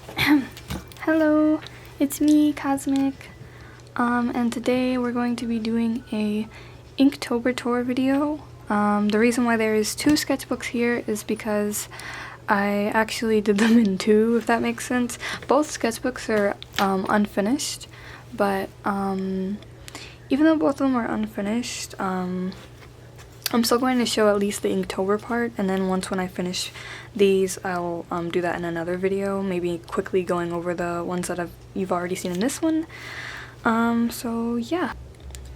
Hello, it's me, Cosmic, and today we're going to be doing a Inktober Tour video. The reason why there is two sketchbooks here is because I actually did them in two, if that makes sense. Both sketchbooks are unfinished, but even though both of them are unfinished, I'm still going to show at least the Inktober part, and then when I finish these, I'll do that in another video, maybe quickly going over the ones that you've already seen in this one. So yeah,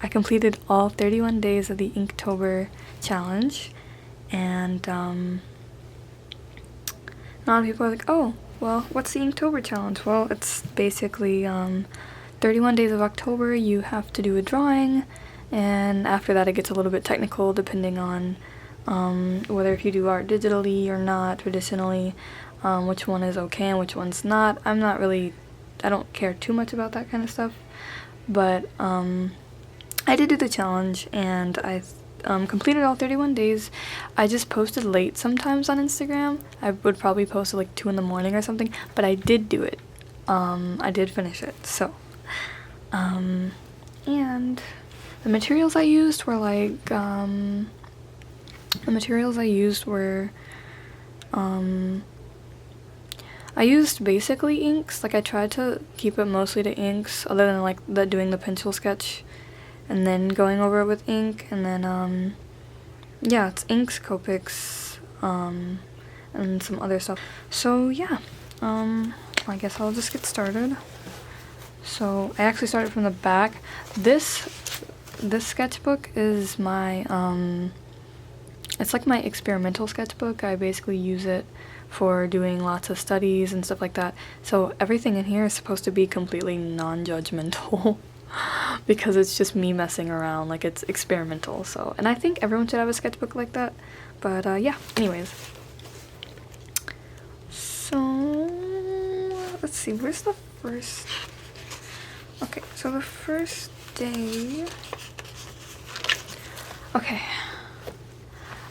I completed all 31 days of the Inktober challenge, and a lot of people are like, oh, well, what's the Inktober challenge? Well, it's basically 31 days of October, you have to do a drawing, and after that it gets a little bit technical depending on whether if you do art digitally or not, traditionally, which one is okay and which one's not. I don't care too much about that kind of stuff, but I did do the challenge, and I completed all 31 days. I just posted late sometimes on Instagram. I would probably post at like 2 in the morning or something, but I did do it. I did finish it, so. And the materials I used were like, I used basically inks. Like, I tried to keep it mostly to inks, other than like doing the pencil sketch and then going over it with ink, and then yeah, it's inks, Copics, and some other stuff. So yeah, I guess I'll just get started. So I actually started from the back. This sketchbook is my it's like my experimental sketchbook. I basically use it for doing lots of studies and stuff like that. So everything in here is supposed to be completely non-judgmental because it's just me messing around, like it's experimental. So, and I think everyone should have a sketchbook like that. But yeah, anyways. So let's see, where's the first? Okay, so the first day. Okay.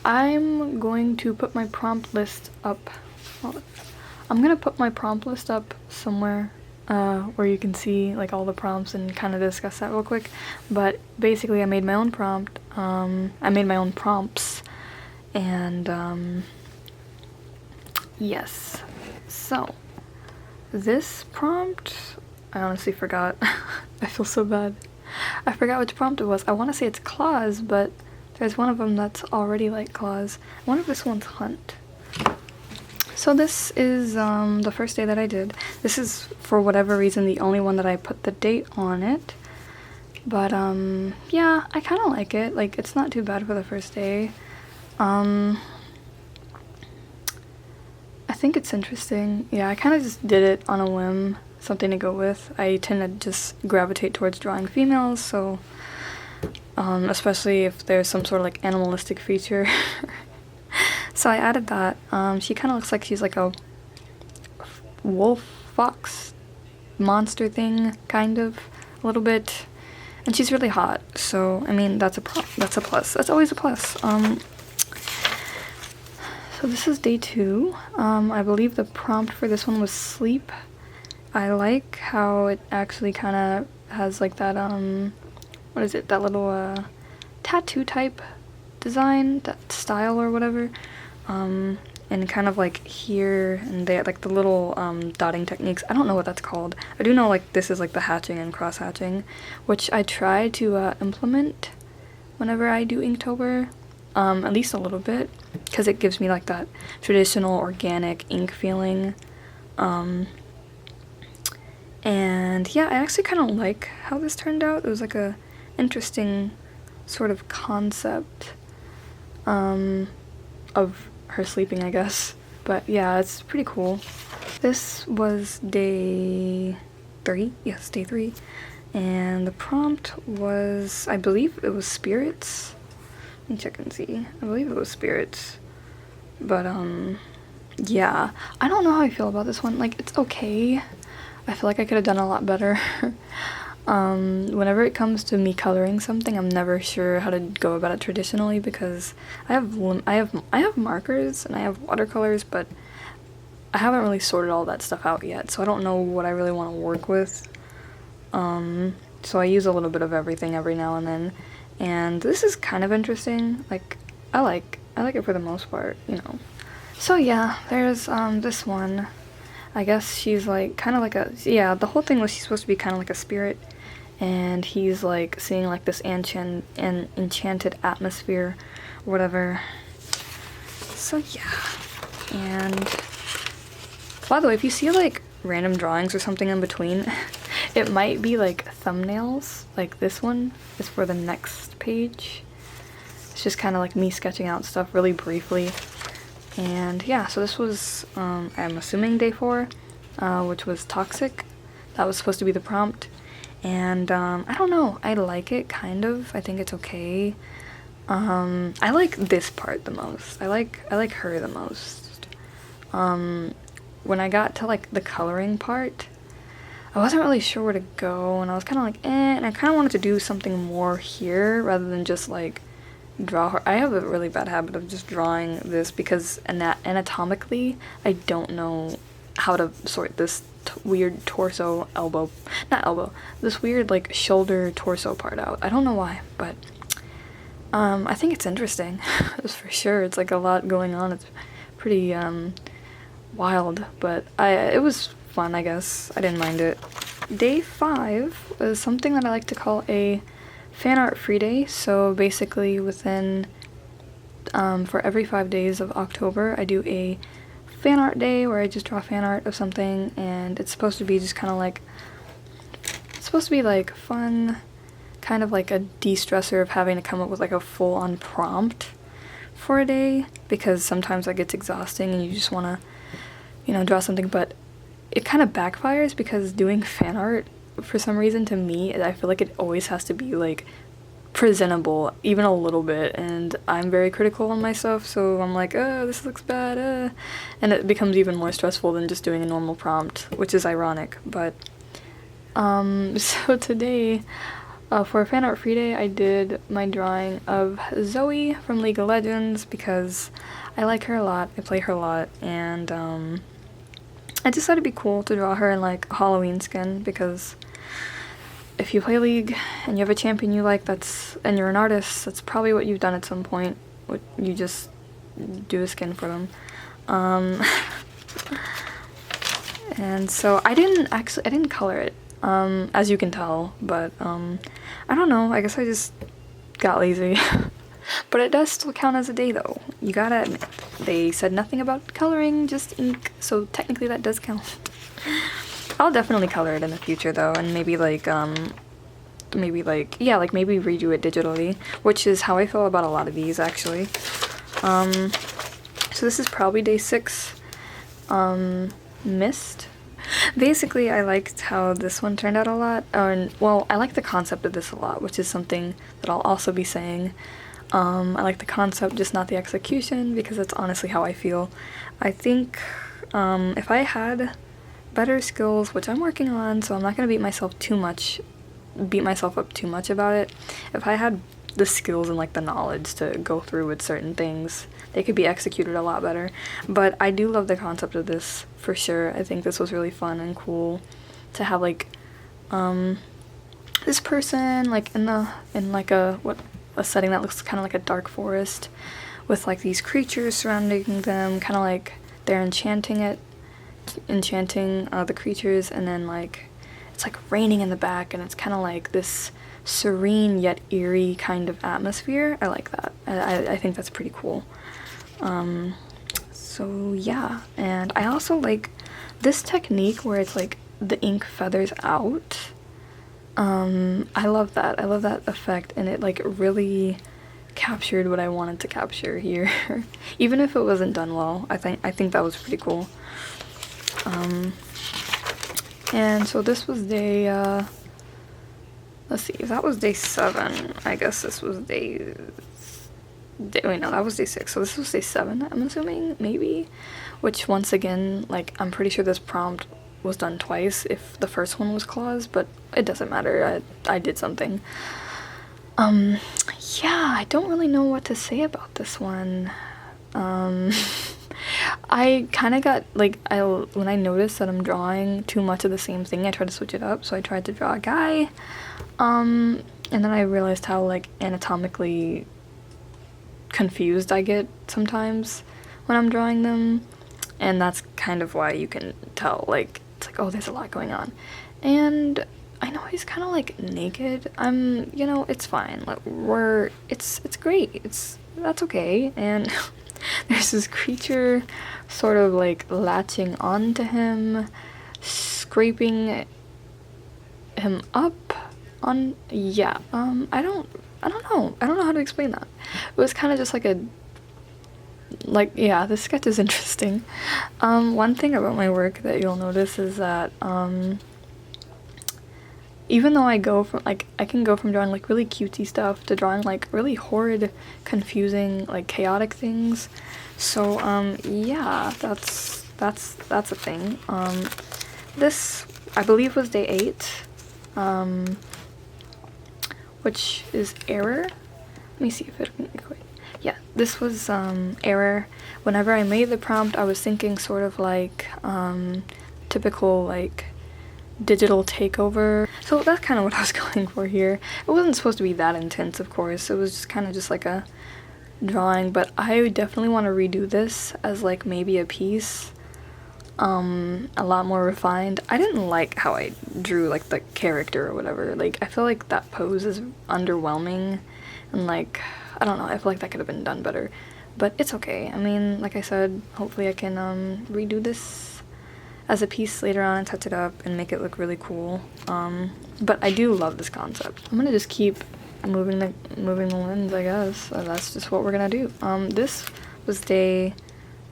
I'm going to put my prompt list up. Well, I'm gonna put my prompt list up somewhere where you can see like all the prompts and kind of discuss that real quick. But basically, I made my own prompt. I made my own prompts, and yes. So this prompt, I honestly forgot. I feel so bad. I forgot which prompt it was. I want to say it's claws, but there's one of them that's already like claws. I wonder if this one's hunt. So this is the first day that I did. This is, for whatever reason, the only one that I put the date on it. But yeah, I kind of like it. Like, it's not too bad for the first day. I think it's interesting. Yeah, I kind of just did it on a whim. Something to go with. I tend to just gravitate towards drawing females, so especially if there's some sort of like animalistic feature. So I added that. She kind of looks like she's like a wolf fox monster thing, kind of, a little bit, and she's really hot. So I mean, that's a plus. That's always a plus. So this is day 2. I believe the prompt for this one was sleep. I like how it actually kind of has like that, what is it, that little, tattoo type design, that style or whatever, and kind of like here and there, like the little, dotting techniques. I don't know what that's called. I do know, like, this is like the hatching and cross hatching, which I try to, implement whenever I do Inktober, at least a little bit, because it gives me like that traditional organic ink feeling, and yeah, I actually kind of like how this turned out. It was like a interesting sort of concept of her sleeping, I guess. But yeah, it's pretty cool. This was day 3. Yes, day 3. And the prompt was, I believe it was spirits. Let me check and see. I believe it was spirits. But yeah, I don't know how I feel about this one. Like, it's okay. I feel like I could have done a lot better. Whenever it comes to me coloring something, I'm never sure how to go about it traditionally, because I have markers and I have watercolors, but I haven't really sorted all that stuff out yet, so I don't know what I really want to work with. So I use a little bit of everything every now and then, and this is kind of interesting. Like, I like it for the most part, you know. So yeah, there's this one. I guess she's like kind of like a, yeah, the whole thing was she's supposed to be kind of like a spirit, and he's like seeing like this enchanted atmosphere, whatever. So yeah, and by the way, if you see like random drawings or something in between, it might be like thumbnails. Like this one is for the next page. It's just kind of like me sketching out stuff really briefly. And yeah, so this was, I'm assuming day 4, which was toxic. That was supposed to be the prompt. And I don't know, I like it kind of. I think it's okay. I like this part the most. I like her the most. When I got to like the coloring part, I wasn't really sure where to go, and I was kind of like, and I kind of wanted to do something more here rather than just like draw her. I have a really bad habit of just drawing this because anatomically I don't know how to sort this weird torso this weird like shoulder torso part out. I don't know why, but I think it's interesting. That's for sure. It's like a lot going on. It's pretty wild, but it was fun, I guess. I didn't mind it. Day 5 is something that I like to call a fan art free day. So basically within for every 5 days of October I do a fan art day where I just draw fan art of something, and it's supposed to be just kind of like, it's supposed to be like fun, kind of like a de-stressor of having to come up with like a full-on prompt for a day, because sometimes that gets exhausting and you just want to, you know, draw something. But it kind of backfires because doing fan art, for some reason, to me, I feel like it always has to be like presentable, even a little bit, and I'm very critical on myself, so I'm like, oh, this looks bad, and it becomes even more stressful than just doing a normal prompt, which is ironic. But so today, for a fan art free day, I did my drawing of Zoe from League of Legends because I like her a lot, I play her a lot, and I just thought it'd be cool to draw her in like a Halloween skin, because if you play League and you have a champion you like and you're an artist, that's probably what you've done at some point. You just do a skin for them. And so I didn't color it, as you can tell, but I don't know, I guess I just got lazy. But it does still count as a day though, you gotta admit. They said nothing about coloring, just ink, so technically that does count. I'll definitely color it in the future though, and maybe redo it digitally, which is how I feel about a lot of these actually. So this is probably day 6, Mist. Basically, I liked how this one turned out a lot, well, I like the concept of this a lot, which is something that I'll also be saying. I like the concept, just not the execution, because that's honestly how I feel. I think if I had better skills, which I'm working on, so I'm not gonna beat myself up too much about it. If I had the skills and like the knowledge to go through with certain things, they could be executed a lot better. But I do love the concept of this for sure. I think this was really fun and cool to have like this person like in like a setting that looks kind of like a dark forest with like these creatures surrounding them, kind of like they're enchanting the creatures, and then like it's like raining in the back, and it's kind of like this serene yet eerie kind of atmosphere. I like that. I think that's pretty cool. So yeah, and I also like this technique where it's like the ink feathers out. I love that. I love that effect, and it like really captured what I wanted to capture here. Even if it wasn't done well, I think that was pretty cool. And so this was day, let's see, if that was day 7, I guess this was wait, no, that was day 6, so this was day 7, I'm assuming, maybe? Which, once again, like, I'm pretty sure this prompt was done twice if the first one was claws, but it doesn't matter, I did something. Yeah, I don't really know what to say about this one. I kind of got, like, when I noticed that I'm drawing too much of the same thing, I tried to switch it up. So I tried to draw a guy, and then I realized how, like, anatomically confused I get sometimes when I'm drawing them, and that's kind of why you can tell, like, it's like, oh, there's a lot going on. And I know he's kind of, like, naked. It's fine. Like, it's great. That's okay. And there's this creature sort of, like, latching onto him, scraping him up on, yeah, I don't know. I don't know how to explain that. It was kind of just yeah, this sketch is interesting. One thing about my work that you'll notice is that, even though I can go from drawing, like, really cutesy stuff to drawing, like, really horrid, confusing, like, chaotic things. So, yeah, that's a thing. This, I believe, was day 8, which is error. Let me see if it can equate. Yeah, this was, error. Whenever I made the prompt, I was thinking sort of like, typical, like, digital takeover. So that's kind of what I was going for here. It wasn't supposed to be that intense, of course. It was just kind of just like a drawing, but I definitely want to redo this as, like, maybe a piece, a lot more refined. I didn't like how I drew, like, the character or whatever. Like, I feel like that pose is underwhelming, and, like, I don't know, I feel like that could have been done better, but it's okay. I mean, like I said, hopefully I can redo this as a piece later on and touch it up and make it look really cool. But I do love this concept. I'm gonna just keep moving the lens, I guess. That's just what we're gonna do. This was day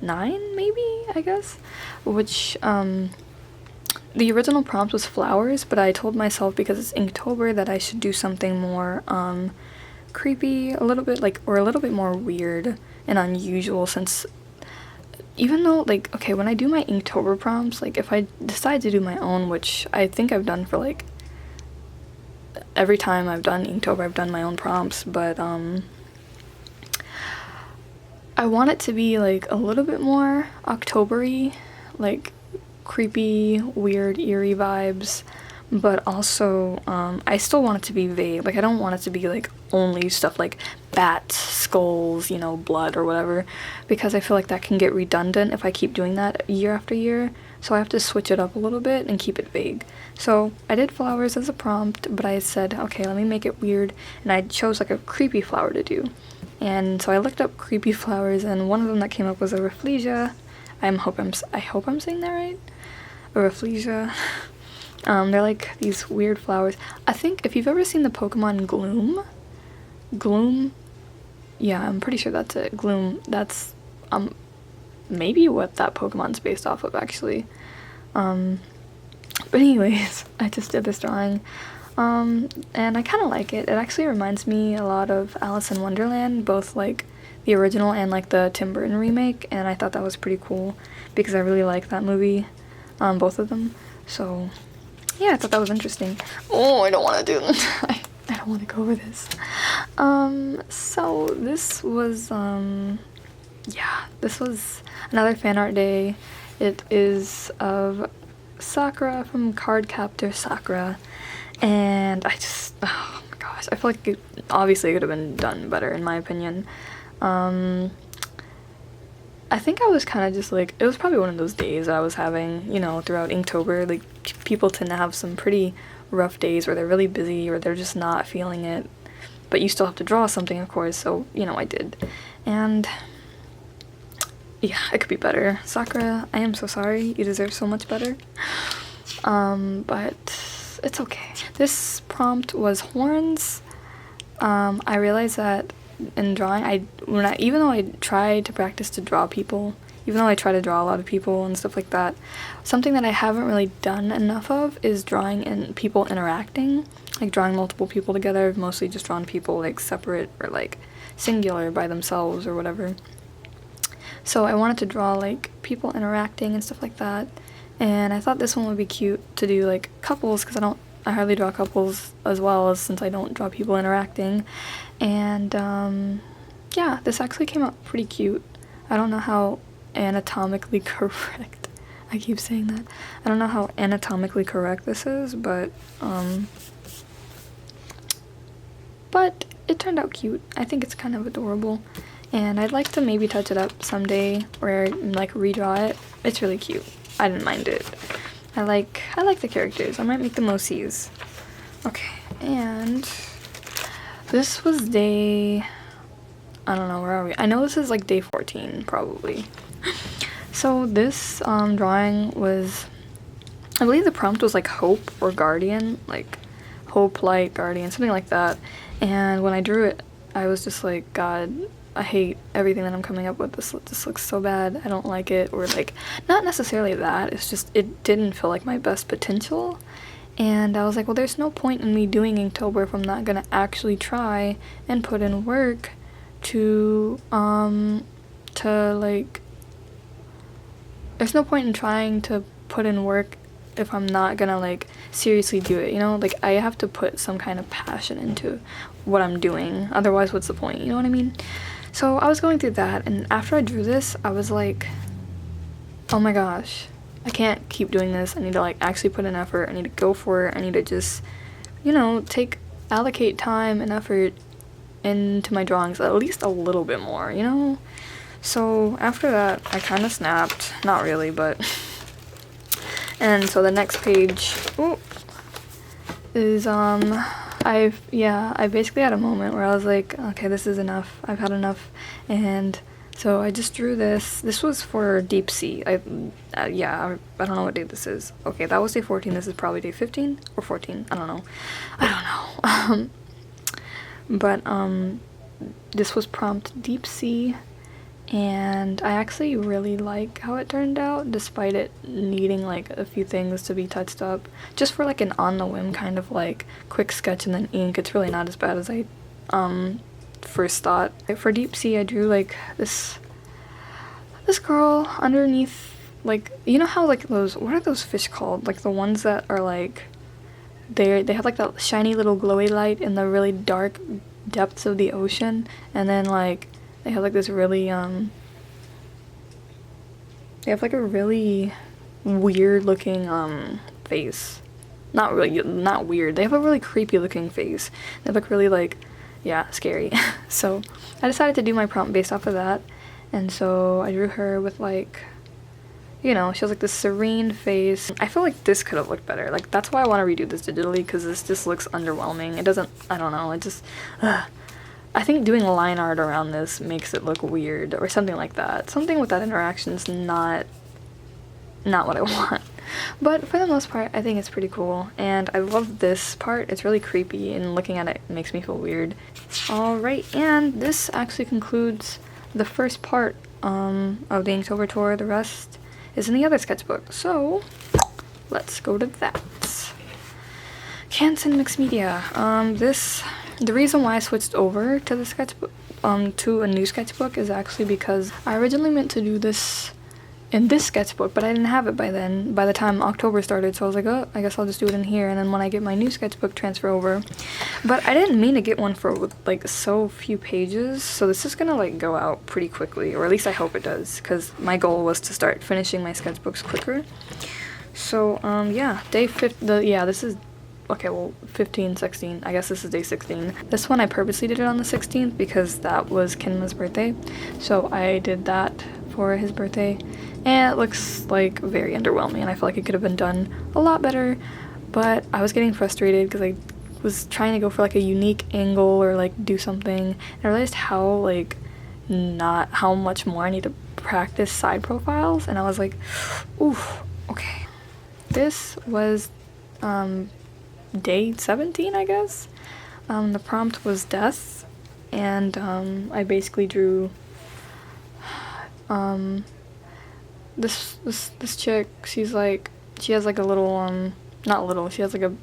9, maybe, I guess, which, the original prompt was flowers, but I told myself, because it's Inktober, that I should do something more, creepy, a little bit, like, or a little bit more weird and unusual, since even though, like, okay, when I do my Inktober prompts, like, if I decide to do my own, which I think I've done for, like, every time I've done Inktober, I've done my own prompts, but, I want it to be, like, a little bit more October-y, like, creepy, weird, eerie vibes, but also, I still want it to be vague. Like, I don't want it to be, like, only stuff like bats, skulls, blood or whatever, because I feel like that can get redundant if I keep doing that year after year. So I have to switch it up a little bit and keep it vague. So I did flowers as a prompt, but I said, okay, let me make it weird, and I chose, like, a creepy flower to do. And so I looked up creepy flowers, and one of them that came up was a rafflesia. I hope I'm saying that right. A rafflesia. They're, like, these weird flowers. I think if you've ever seen the Pokemon Gloom, yeah, I'm pretty sure that's it. Gloom, that's, maybe what that Pokemon's based off of, actually. But anyways, I just did this drawing, and I kind of like it. It actually reminds me a lot of Alice in Wonderland, both, like, the original and, like, the Tim Burton remake, and I thought that was pretty cool, because I really like that movie, both of them. So yeah, I thought that was interesting. Oh, I don't want to do this. I don't want to go over this. So this was, this was another fan art day. It is of Sakura from Cardcaptor Sakura, and oh my gosh, I feel like obviously it could have been done better, in my opinion. I think I was kind of just, like, it was probably one of those days I was having, throughout Inktober. Like, people tend to have some pretty rough days where they're really busy or they're just not feeling it, but you still have to draw something, of course, so, I did. And yeah, it could be better. Sakura, I am so sorry. You deserve so much better. But it's okay. This prompt was horns. I realized that in drawing, even though I try to practice to draw people, even though I try to draw a lot of people and stuff like that, something that I haven't really done enough of is drawing in people interacting, like drawing multiple people together. I've mostly just drawn people, like, separate or, like, singular by themselves or whatever. So I wanted to draw, like, people interacting and stuff like that, and I thought this one would be cute to do, like, couples, because I hardly draw couples as well, since I don't draw people interacting. And yeah, this actually came out pretty cute. I don't know how anatomically correct. I keep saying that. I don't know how anatomically correct this is, but it turned out cute. I think it's kind of adorable, and I'd like to maybe touch it up someday or like redraw it. It's really cute. I didn't mind it. I like the characters. I might make them OCs. Okay, and this was day, I don't know, where are we? I know this is like day 14 probably. So this drawing was, I believe the prompt was like hope or guardian, like hope, light, guardian, something like that. And when I drew it, I was just like, God, I hate everything that I'm coming up with. This looks so bad. I don't like it. Or like, not necessarily that. It's just, it didn't feel like my best potential. And I was like, well, there's no point in me doing Inktober if I'm not gonna actually try and put in work to like, there's no point in trying to put in work if I'm not gonna like seriously do it, you know? Like, I have to put some kind of passion into what I'm doing, otherwise what's the point, you know what I mean? So I was going through that, and after I drew this, I was like, oh my gosh, I can't keep doing this. I need to like actually put in effort. I need to go for it. I need to just, you know, allocate time and effort into my drawings at least a little bit more, you know? So after that, I kind of snapped. Not really, but... And so the next page is, I basically had a moment where I was like, okay, this is enough. I've had enough. And so I just drew this. This was for Deep Sea. I don't know what day this is. Okay, that was day 14. This is probably day 15 or 14. I don't know. But this was prompt Deep Sea. And I actually really like how it turned out, despite it needing like a few things to be touched up. Just for like an on the whim kind of like quick sketch and then ink, it's really not as bad as I first thought. For Deep Sea, I drew like this girl underneath, like, you know how like those, what are those fish called? Like the ones that are like, they have like that shiny little glowy light in the really dark depths of the ocean, and then like they have like this really, they have like a really weird looking, face. Not weird. They have a really creepy looking face. They look really like, yeah, scary. So I decided to do my prompt based off of that. And so I drew her with like, you know, she has like this serene face. I feel like this could have looked better. Like, that's why I want to redo this digitally, because this just looks underwhelming. It doesn't, I don't know, it just, I think doing line art around this makes it look weird or something like that. Something with that interaction is not what I want. But for the most part, I think it's pretty cool. And I love this part. It's really creepy, and looking at it makes me feel weird. Alright, and this actually concludes the first part of the Inktober Tour. The rest is in the other sketchbook. So let's go to that. Canson Mixed Media. The reason why I switched over to the sketchbook, to a new sketchbook, is actually because I originally meant to do this in this sketchbook, but I didn't have it by then, by the time October started, so I was like, oh, I guess I'll just do it in here, and then when I get my new sketchbook, transfer over. But I didn't mean to get one for, like, so few pages, so this is gonna, like, go out pretty quickly, or at least I hope it does, because my goal was to start finishing my sketchbooks quicker. So, yeah, this is, okay, well, 15, 16, I guess this is day 16. This one I purposely did it on the 16th because that was Kinma's birthday, so I did that for his birthday, and it looks like very underwhelming, and I feel like it could have been done a lot better, but I was getting frustrated because I was trying to go for like a unique angle or like do something, and I realized how much more I need to practice side profiles, and I was like, oof, okay. This was day 17, I guess. The prompt was death, and I basically drew this chick. She has like a little she has like a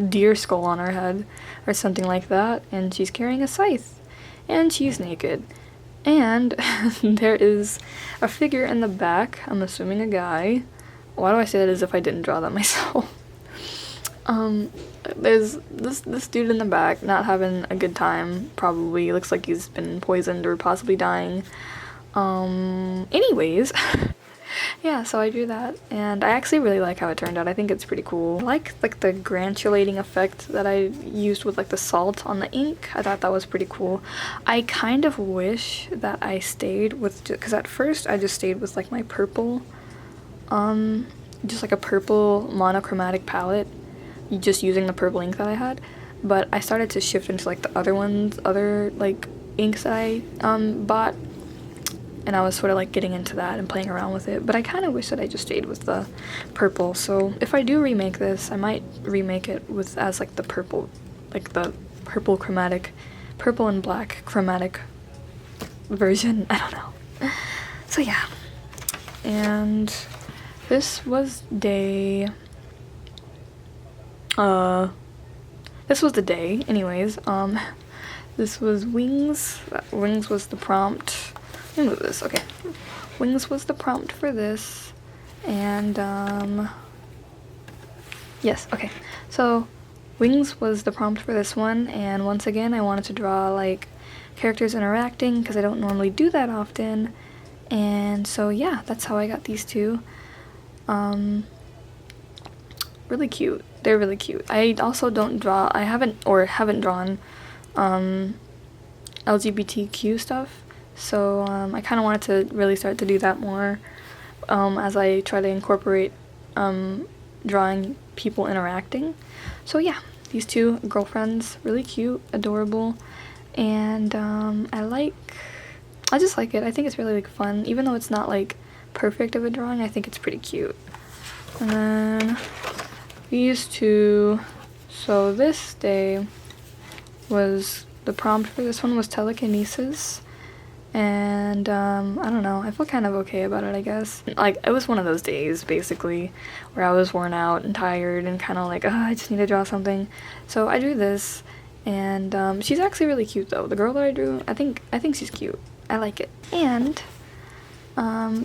deer skull on her head or something like that, and she's carrying a scythe, and she's naked, and there is a figure in the back, I'm assuming a guy. Why do I say that as if I didn't draw that myself? There's this dude in the back not having a good time, probably. Looks like he's been poisoned or possibly dying. Anyways, yeah, so I drew that, and I actually really like how it turned out. I think it's pretty cool. I like the granulating effect that I used with like the salt on the ink. I thought that was pretty cool. I kind of wish that I stayed with, because at first I just stayed with like my purple, just like a purple monochromatic palette, just using the purple ink that I had. But I started to shift into like the other like inks that I bought, and I was sort of like getting into that and playing around with it. But I kind of wish that I just stayed with the purple. So if I do remake this, I might remake it with as like the purple, like the purple and black chromatic version. I don't know. So yeah, and this was day. This was the day, anyways. This was Wings. Wings was the prompt. Let me move this, okay. Wings was the prompt for this, and, yes, okay. So, Wings was the prompt for this one, and once again, I wanted to draw, like, characters interacting, because I don't normally do that often, and so, yeah, that's how I got these two. Really cute. They're really cute. I also I haven't drawn, LGBTQ stuff. So I kind of wanted to really start to do that more as I try to incorporate drawing people interacting. So yeah, these two girlfriends, really cute, adorable, and I just like it. I think it's really like fun, even though it's not like perfect of a drawing. I think it's pretty cute. And then these two. So this day was the prompt for this one was telekinesis. And, I don't know, I feel kind of okay about it, I guess. Like, it was one of those days, basically, where I was worn out and tired and kind of like, I just need to draw something. So I drew this, and, she's actually really cute, though. The girl that I drew, I think she's cute. I like it. And,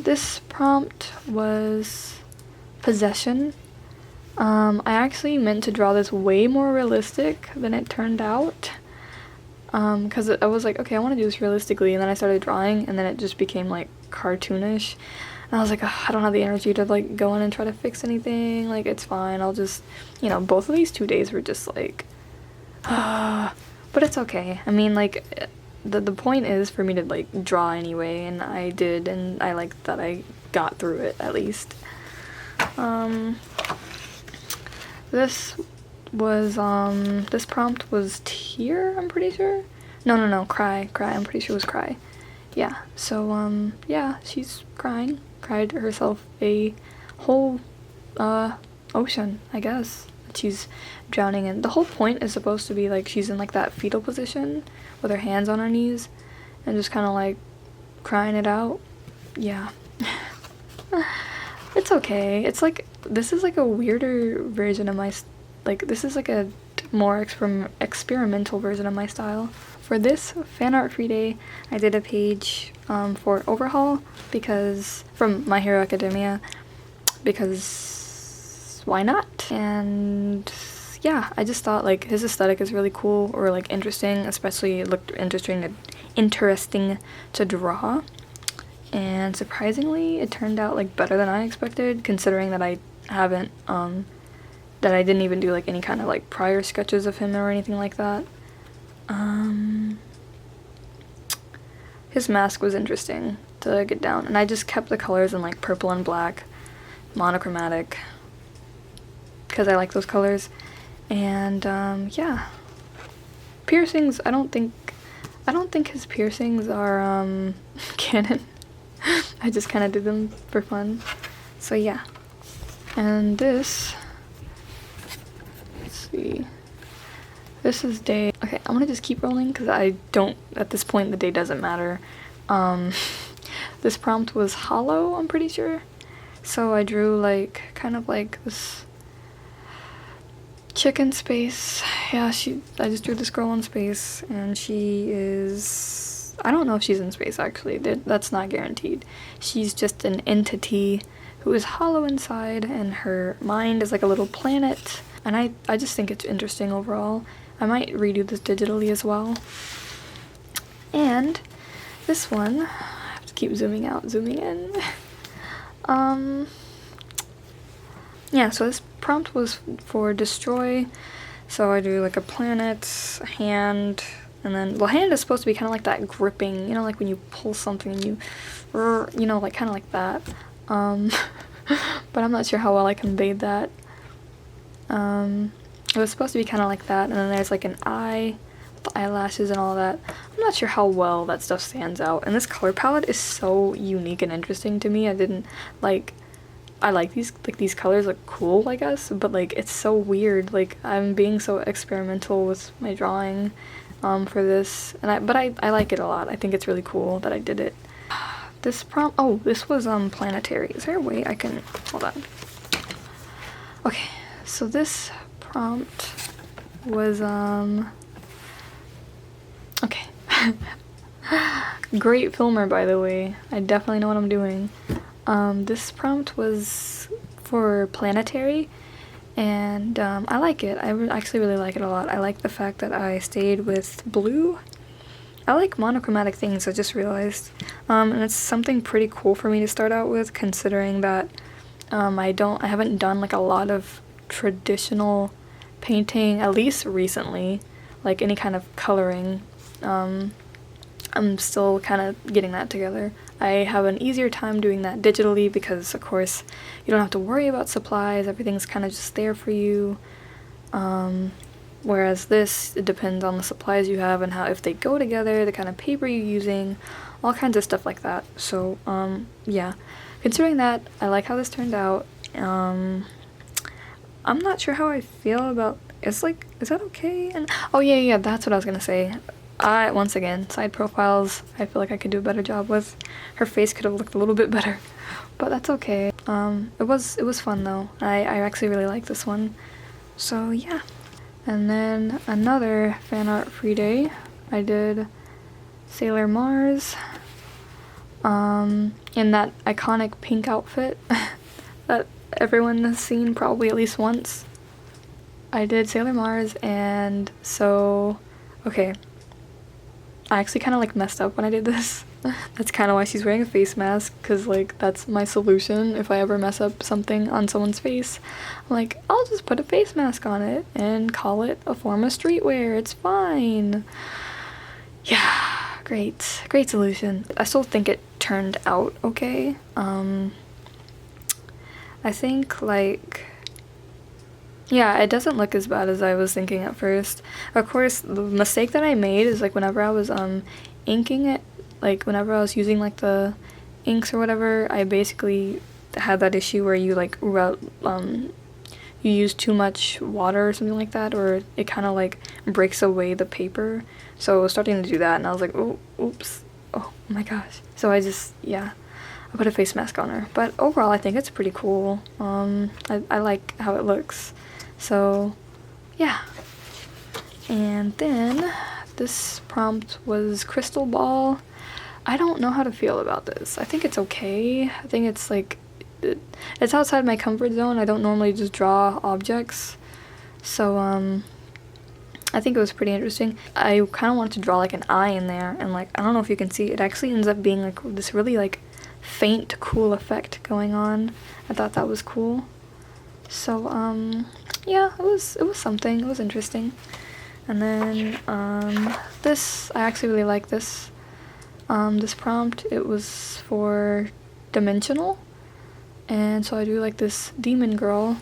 this prompt was possession. I actually meant to draw this way more realistic than it turned out. Because I was like, okay, I want to do this realistically, and then I started drawing, and then it just became like cartoonish, and I was like, I don't have the energy to like go in and try to fix anything. Like, it's fine, I'll just, both of these 2 days were just like, but it's okay. I mean, like, the point is for me to like draw anyway, and I did, and I like that I got through it at least. This prompt was tear, I'm pretty sure. No, cry, I'm pretty sure it was cry. Yeah, so, yeah, she's crying, cried herself a whole, ocean, I guess, that she's drowning in. The whole point is supposed to be, like, she's in, like, that fetal position with her hands on her knees and just kind of, like, crying it out. Yeah. It's okay. It's, like, this is, like, a weirder version of my this is like a more experimental version of my style. For this fan art free day, I did a page for Overhaul from My Hero Academia, because why not? And yeah, I just thought like his aesthetic is really cool, or like interesting, especially it looked interesting to draw. And surprisingly, it turned out like better than I expected, considering that I haven't that I didn't even do like any kind of like prior sketches of him or anything like that. His mask was interesting to get down, and I just kept the colors in like purple and black, monochromatic, because I like those colors. And yeah, piercings, I don't think his piercings are canon. I just kind of did them for fun. So yeah. And this, let's see, this is day, okay, I'm gonna just keep rolling because at this point the day doesn't matter. This prompt was hollow, I'm pretty sure. So I drew like, kind of like this chick in space. Yeah, I just drew this girl in space, and she is, I don't know if she's in space actually, that's not guaranteed. She's just an entity who is hollow inside, and her mind is like a little planet, and I just think it's interesting overall. I might redo this digitally as well. And this one, I have to keep zooming out, zooming in. Yeah, so this prompt was for destroy. So I do like a planet, a hand, and then, well, hand is supposed to be kind of like that gripping, you know, like when you pull something and you know, like kind of like that. But I'm not sure how well I conveyed that. It was supposed to be kind of like that, and then there's like an eye, with the eyelashes and all that. I'm not sure how well that stuff stands out, and this color palette is so unique and interesting to me. I like these colors look cool, I guess, but like it's so weird. Like I'm being so experimental with my drawing for this, and I like it a lot. I think it's really cool that I did it. This prompt, oh, this was planetary. Is there a way I can, hold on. Okay, so this prompt was okay. Great filmer, by the way. I definitely know what I'm doing. This prompt was for planetary, and I like it. I actually really like it a lot. I like the fact that I stayed with blue. I like monochromatic things, I just realized. And it's something pretty cool for me to start out with, considering that I haven't done like a lot of traditional painting, at least recently, like any kind of coloring. I'm still kind of getting that together. I have an easier time doing that digitally because, of course, you don't have to worry about supplies. Everything's kind of just there for you. Whereas this, it depends on the supplies you have and how, if they go together, the kind of paper you're using, all kinds of stuff like that. So, yeah. Considering that, I like how this turned out. I'm not sure how I feel about, is that okay? And oh yeah, that's what I was gonna say. Once again, side profiles, I feel like I could do a better job with. Her face could have looked a little bit better, but that's okay. It was fun though. I actually really like this one. So yeah. And then another fan art free day, I did Sailor Mars, in that iconic pink outfit that everyone has seen probably at least once. I did Sailor Mars, and so, okay, I actually kind of like messed up when I did this. That's kind of why she's wearing a face mask, because like that's my solution if I ever mess up something on someone's face. I'm like, I'll just put a face mask on it and call it a form of streetwear. It's fine. Yeah, great solution. I still think it turned out okay. I think like, yeah, it doesn't look as bad as I was thinking at first. Of course, the mistake that I made is like whenever I was inking it, like whenever I was using like the inks or whatever, I basically had that issue where you like you use too much water or something like that, or it kind of like breaks away the paper. So I was starting to do that, and I was like, oh, oops, oh my gosh. So I put a face mask on her. But overall, I think it's pretty cool. I like how it looks. So yeah. And then this prompt was crystal ball. I don't know how to feel about this. I think it's okay. I think it's like, it's outside my comfort zone. I don't normally just draw objects. So, I think it was pretty interesting. I kind of wanted to draw like an eye in there, and like, I don't know if you can see, it actually ends up being like this really like faint, cool effect going on. I thought that was cool. So, yeah, it was something. It was interesting. And then, this, I actually really like this. This prompt, it was for dimensional, and so I do like this demon girl.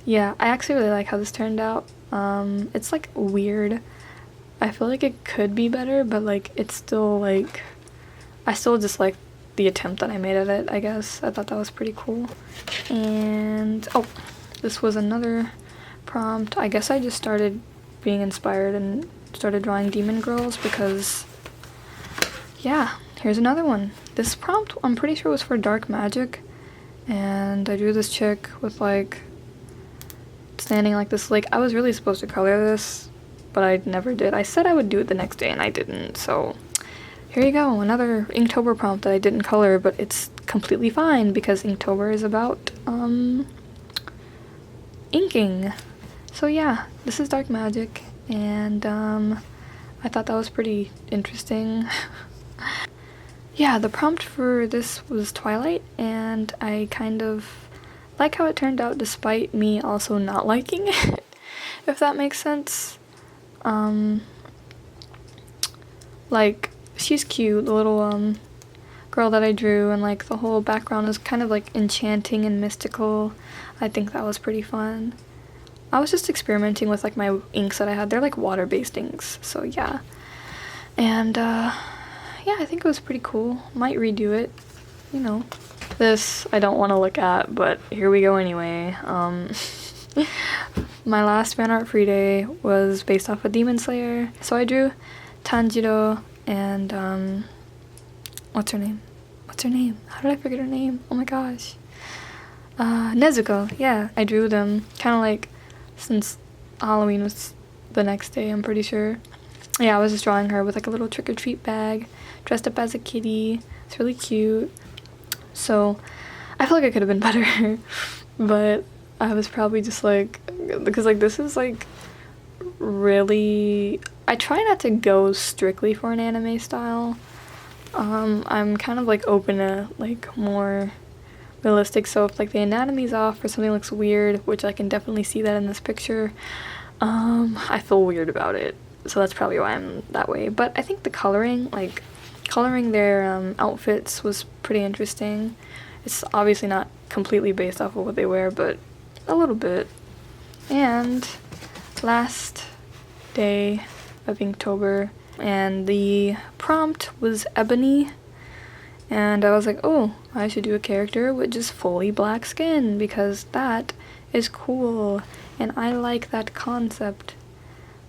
Yeah, I actually really like how this turned out. It's like weird. I feel like it could be better, but like it's still like, I still just like the attempt that I made at it, I guess. I thought that was pretty cool. And oh, this was another prompt. I guess I just started being inspired and started drawing demon girls because, yeah, here's another one. This prompt, I'm pretty sure, was for dark magic, and I drew this chick with like standing like this lake. I was really supposed to color this, but I never did. I said I would do it the next day and I didn't, so here you go, another Inktober prompt that I didn't color, but it's completely fine because Inktober is about inking. So yeah, this is dark magic, and I thought that was pretty interesting. yeah, the prompt for this was Twilight, and I kind of like how it turned out despite me also not liking it, if that makes sense. Like, she's cute, the little girl that I drew, and like the whole background is kind of like enchanting and mystical. I think that was pretty fun. I was just experimenting with like my inks that I had. They're like water-based inks, so yeah. And yeah, I think it was pretty cool. Might redo it, you know. This I don't want to look at, but here we go anyway. My last fan art free day was based off of Demon Slayer, so I drew Tanjiro and what's her name? How did I forget her name? Oh my gosh. Nezuko. Yeah, I drew them kind of like since Halloween was the next day, I'm pretty sure. Yeah, I was just drawing her with like a little trick-or-treat bag, dressed up as a kitty. It's really cute. So I feel like I could have been better, but I was probably just like, because like this is like really, I try not to go strictly for an anime style. I'm kind of like open to like more realistic, so if like the anatomy's off or something looks weird, which I can definitely see that in this picture, I feel weird about it, so that's probably why I'm that way. But I think the coloring, like coloring their outfits was pretty interesting. It's obviously not completely based off of what they wear, but a little bit. And last day of Inktober, and the prompt was Ebony, and I was like, oh, I should do a character with just fully black skin because that is cool and I like that concept.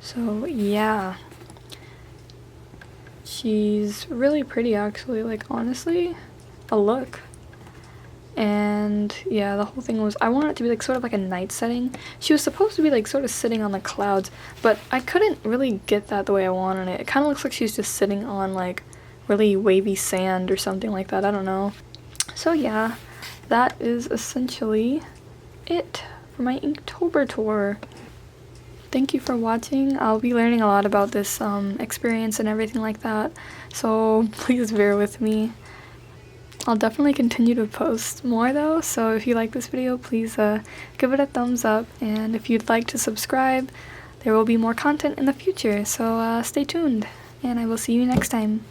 So yeah, she's really pretty actually, like honestly, a look. And yeah, the whole thing was, I wanted it to be like sort of like a night setting. She was supposed to be like sort of sitting on the clouds, but I couldn't really get that the way I wanted it. It kind of looks like she's just sitting on like really wavy sand or something like that, I don't know. So yeah, that is essentially it for my Inktober tour. Thank you for watching. I'll be learning a lot about this experience and everything like that, so please bear with me. I'll definitely continue to post more though, so if you like this video, please give it a thumbs up, and if you'd like to subscribe, there will be more content in the future, so stay tuned, and I will see you next time.